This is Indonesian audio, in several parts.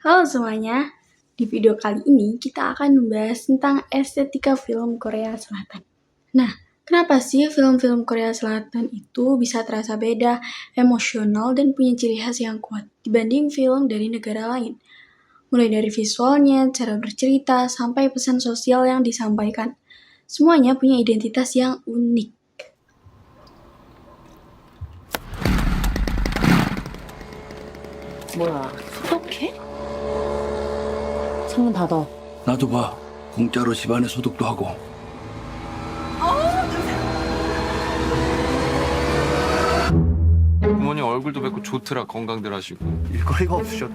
Halo semuanya, di video kali ini kita akan membahas tentang estetika film Korea Selatan. Nah, kenapa sih film-film Korea Selatan itu bisa terasa beda, emosional, dan punya ciri khas yang kuat dibanding film dari negara lain? Mulai dari visualnya, cara bercerita, sampai pesan sosial yang disampaikan. Semuanya punya identitas yang unik. 뭐야, 소독해? 창문 닫아. 나도 봐. 공짜로 집안에 소독도 하고. 부모님 얼굴도 뵙고 좋더라. 건강들 하시고. 일거리가 없으셔도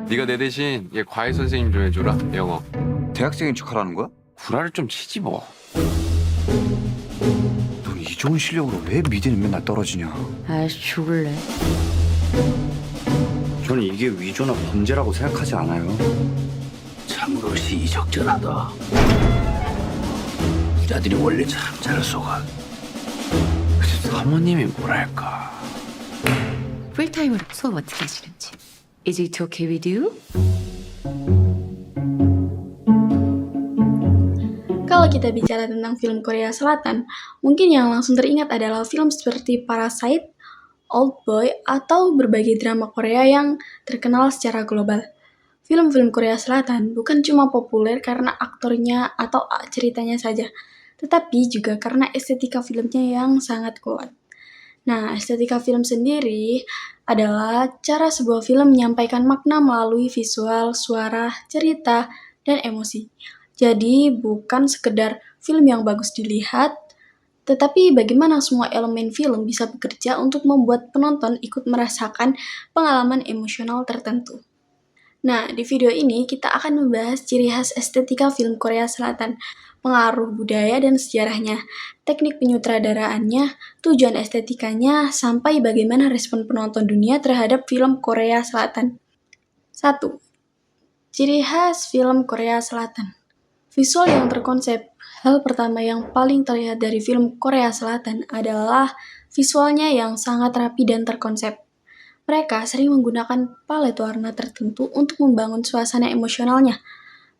네가 내 대신 얘 과외 선생님 좀 해줘라. 영어. 대학생인 척하라는 거야? 구라를 좀 치지 뭐. 넌 이 좋은 실력으로 왜 미대는 맨날 떨어지냐? 아이씨, 죽을래. 저는 이게 위조나 범죄라고 생각하지 않아요. 참으로 시의적절하다. 부자들이 원래 참 잘 속아. 사모님이 뭐랄까. 풀타임으로 수업 어떻게 하시는지. Is it okay with you? Kalau kita bicara tentang film Korea Selatan, mungkin yang langsung teringat adalah film seperti Parasite, Old Boy, atau berbagai drama Korea yang terkenal secara global. Film-film Korea Selatan bukan cuma populer karena aktornya atau ceritanya saja, tetapi juga karena estetika filmnya yang sangat kuat. Nah, estetika film sendiri adalah cara sebuah film menyampaikan makna melalui visual, suara, cerita, dan emosi. Jadi, bukan sekedar film yang bagus dilihat, tetapi bagaimana semua elemen film bisa bekerja untuk membuat penonton ikut merasakan pengalaman emosional tertentu. Nah, di video ini kita akan membahas ciri khas estetika film Korea Selatan, pengaruh budaya dan sejarahnya, teknik penyutradaraannya, tujuan estetikanya, sampai bagaimana respon penonton dunia terhadap film Korea Selatan. 1. Ciri khas film Korea Selatan. Visual yang terkonsep. Hal pertama yang paling terlihat dari film Korea Selatan adalah visualnya yang sangat rapi dan terkonsep. Mereka sering menggunakan palet warna tertentu untuk membangun suasana emosionalnya.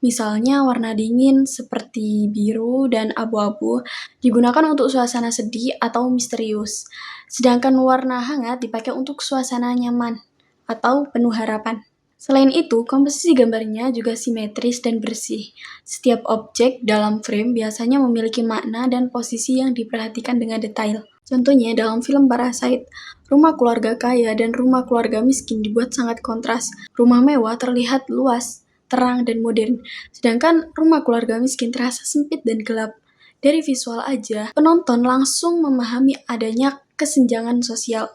Misalnya warna dingin seperti biru dan abu-abu digunakan untuk suasana sedih atau misterius. Sedangkan warna hangat dipakai untuk suasana nyaman atau penuh harapan. Selain itu, komposisi gambarnya juga simetris dan bersih. Setiap objek dalam frame biasanya memiliki makna dan posisi yang diperhatikan dengan detail. Contohnya dalam film Parasite, rumah keluarga kaya dan rumah keluarga miskin dibuat sangat kontras. Rumah mewah terlihat luas, terang, dan modern. Sedangkan rumah keluarga miskin terasa sempit dan gelap. Dari visual aja, penonton langsung memahami adanya kesenjangan sosial.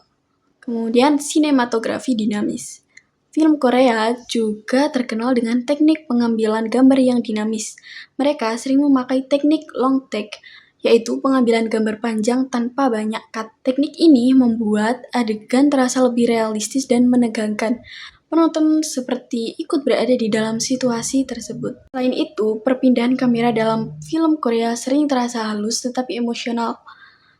Kemudian, sinematografi dinamis. Film Korea juga terkenal dengan teknik pengambilan gambar yang dinamis. Mereka sering memakai teknik long take, yaitu pengambilan gambar panjang tanpa banyak cut. Teknik ini membuat adegan terasa lebih realistis dan menegangkan. Penonton seperti ikut berada di dalam situasi tersebut. Selain itu, perpindahan kamera dalam film Korea sering terasa halus tetapi emosional,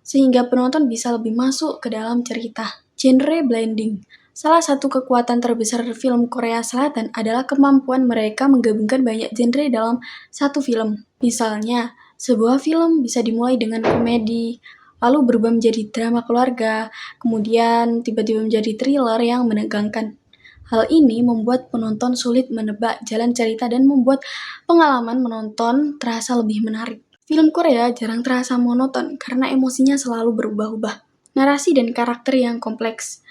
sehingga penonton bisa lebih masuk ke dalam cerita. Genre blending. Salah satu kekuatan terbesar film Korea Selatan adalah kemampuan mereka menggabungkan banyak genre dalam satu film. Misalnya, sebuah film bisa dimulai dengan komedi, lalu berubah menjadi drama keluarga, kemudian tiba-tiba menjadi thriller yang menegangkan. Hal ini membuat penonton sulit menebak jalan cerita dan membuat pengalaman menonton terasa lebih menarik. Film Korea jarang terasa monoton karena emosinya selalu berubah-ubah. Narasi dan karakter yang kompleks.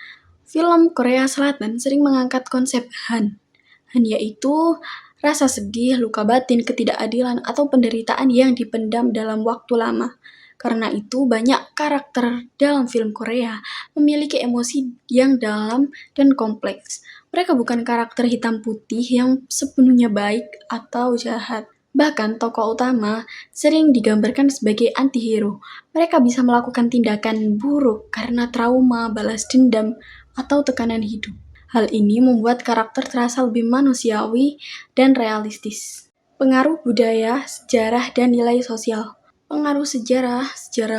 Film Korea Selatan sering mengangkat konsep Han. Han yaitu rasa sedih, luka batin, ketidakadilan, atau penderitaan yang dipendam dalam waktu lama. Karena itu, banyak karakter dalam film Korea memiliki emosi yang dalam dan kompleks. Mereka bukan karakter hitam putih yang sepenuhnya baik atau jahat. Bahkan tokoh utama sering digambarkan sebagai antihero. Mereka bisa melakukan tindakan buruk karena trauma, balas dendam, atau tekanan hidup. Hal ini membuat karakter terasa lebih manusiawi dan realistis. Pengaruh budaya, sejarah, dan nilai sosial. Pengaruh sejarah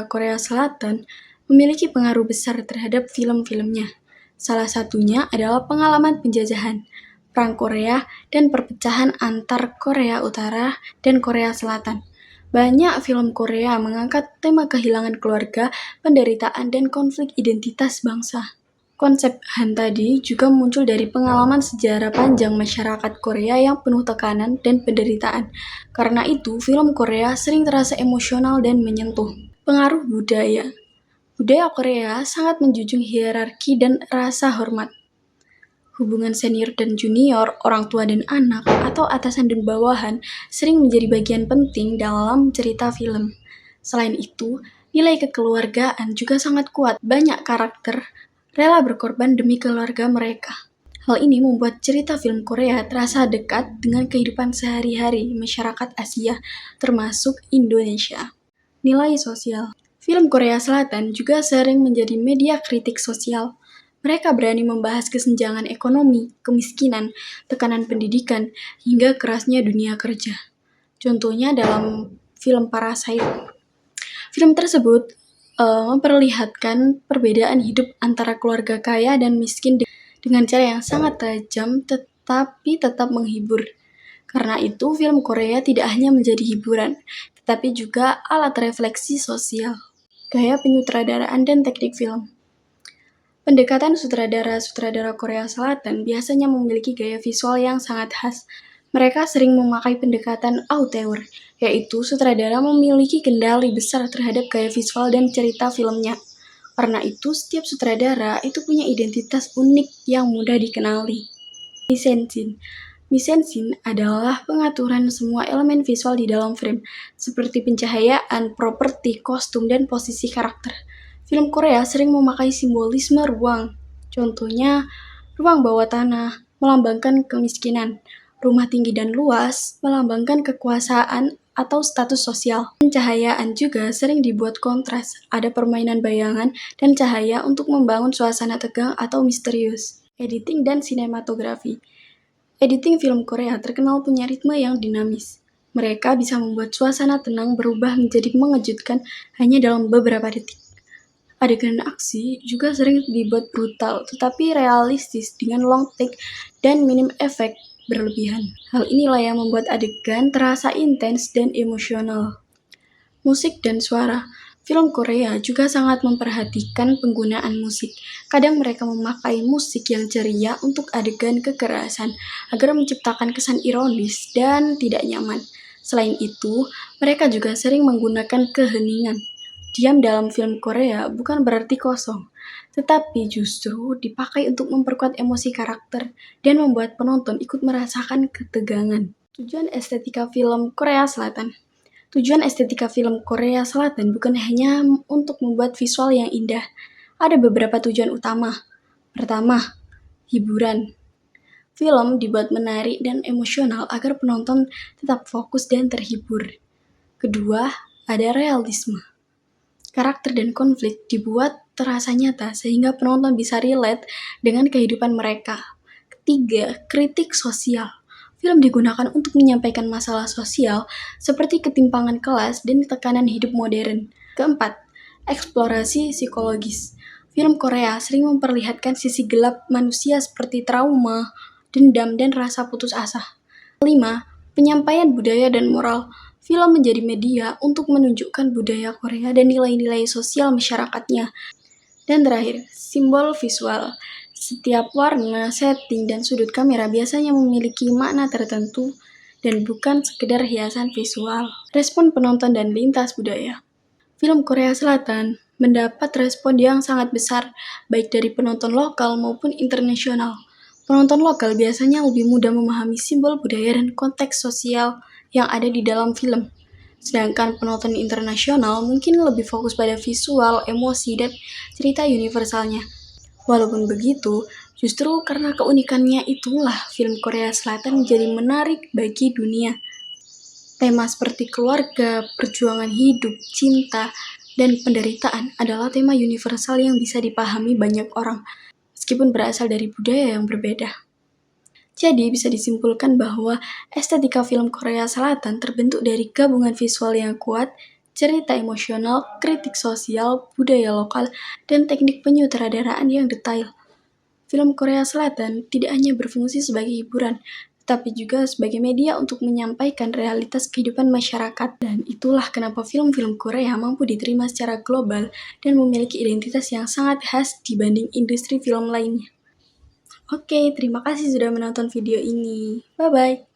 Korea Selatan memiliki pengaruh besar terhadap film-filmnya. Salah satunya adalah pengalaman penjajahan. Perang Korea, dan perpecahan antar Korea Utara dan Korea Selatan. Banyak film Korea mengangkat tema kehilangan keluarga, penderitaan, dan konflik identitas bangsa. Konsep Han tadi juga muncul dari pengalaman sejarah panjang masyarakat Korea yang penuh tekanan dan penderitaan. Karena itu, film Korea sering terasa emosional dan menyentuh. Pengaruh budaya. Budaya Korea sangat menjunjung hierarki dan rasa hormat. Hubungan senior dan junior, orang tua dan anak, atau atasan dan bawahan sering menjadi bagian penting dalam cerita film. Selain itu, nilai kekeluargaan juga sangat kuat. Banyak karakter rela berkorban demi keluarga mereka. Hal ini membuat cerita film Korea terasa dekat dengan kehidupan sehari-hari masyarakat Asia, termasuk Indonesia. Nilai sosial. Film Korea Selatan juga sering menjadi media kritik sosial. Mereka berani membahas kesenjangan ekonomi, kemiskinan, tekanan pendidikan, hingga kerasnya dunia kerja. Contohnya dalam film Parasite. Film tersebut memperlihatkan perbedaan hidup antara keluarga kaya dan miskin dengan cara yang sangat tajam tetapi tetap menghibur. Karena itu, film Korea tidak hanya menjadi hiburan, tetapi juga alat refleksi sosial. Gaya penyutradaraan dan teknik film. Pendekatan sutradara-sutradara Korea Selatan biasanya memiliki gaya visual yang sangat khas. Mereka sering memakai pendekatan auteur, yaitu sutradara memiliki kendali besar terhadap gaya visual dan cerita filmnya. Karena itu, setiap sutradara itu punya identitas unik yang mudah dikenali. Mise-en-scene adalah pengaturan semua elemen visual di dalam frame, seperti pencahayaan, properti, kostum, dan posisi karakter. Film Korea sering memakai simbolisme ruang. Contohnya, ruang bawah tanah melambangkan kemiskinan, rumah tinggi dan luas melambangkan kekuasaan atau status sosial. Pencahayaan juga sering dibuat kontras, ada permainan bayangan dan cahaya untuk membangun suasana tegang atau misterius. Editing dan sinematografi. Editing film Korea terkenal punya ritme yang dinamis. Mereka bisa membuat suasana tenang berubah menjadi mengejutkan hanya dalam beberapa detik. Adegan aksi juga sering dibuat brutal, tetapi realistis dengan long take dan minim efek berlebihan. Hal inilah yang membuat adegan terasa intens dan emosional. Musik dan suara. Film Korea juga sangat memperhatikan penggunaan musik. Kadang mereka memakai musik yang ceria untuk adegan kekerasan, agar menciptakan kesan ironis dan tidak nyaman. Selain itu, mereka juga sering menggunakan keheningan. Diam dalam film Korea bukan berarti kosong, tetapi justru dipakai untuk memperkuat emosi karakter dan membuat penonton ikut merasakan ketegangan. Tujuan estetika film Korea Selatan. Tujuan estetika film Korea Selatan bukan hanya untuk membuat visual yang indah. Ada beberapa tujuan utama. Pertama, hiburan. Film dibuat menarik dan emosional agar penonton tetap fokus dan terhibur. Kedua, ada realisme. Karakter dan konflik dibuat terasa nyata sehingga penonton bisa relate dengan kehidupan mereka. Ketiga, kritik sosial. Film digunakan untuk menyampaikan masalah sosial seperti ketimpangan kelas dan tekanan hidup modern. Keempat, eksplorasi psikologis. Film Korea sering memperlihatkan sisi gelap manusia seperti trauma, dendam, dan rasa putus asa. Kelima, penyampaian budaya dan moral. Film menjadi media untuk menunjukkan budaya Korea dan nilai-nilai sosial masyarakatnya. Dan terakhir, simbol visual. Setiap warna, setting, dan sudut kamera biasanya memiliki makna tertentu dan bukan sekedar hiasan visual. Respon penonton dan lintas budaya. Film Korea Selatan mendapat respon yang sangat besar, baik dari penonton lokal maupun internasional. Penonton lokal biasanya lebih mudah memahami simbol budaya dan konteks sosial yang ada di dalam film. Sedangkan penonton internasional mungkin lebih fokus pada visual, emosi, dan cerita universalnya. Walaupun begitu, justru karena keunikannya itulah film Korea Selatan menjadi menarik bagi dunia. Tema seperti keluarga, perjuangan hidup, cinta, dan penderitaan adalah tema universal yang bisa dipahami banyak orang, meskipun berasal dari budaya yang berbeda. Jadi bisa disimpulkan bahwa estetika film Korea Selatan terbentuk dari gabungan visual yang kuat, cerita emosional, kritik sosial, budaya lokal, dan teknik penyutradaraan yang detail. film Korea Selatan tidak hanya berfungsi sebagai hiburan, tetapi juga sebagai media untuk menyampaikan realitas kehidupan masyarakat. Dan itulah kenapa film-film Korea mampu diterima secara global dan memiliki identitas yang sangat khas dibanding industri film lainnya. Oke, terima kasih sudah menonton video ini. Bye-bye.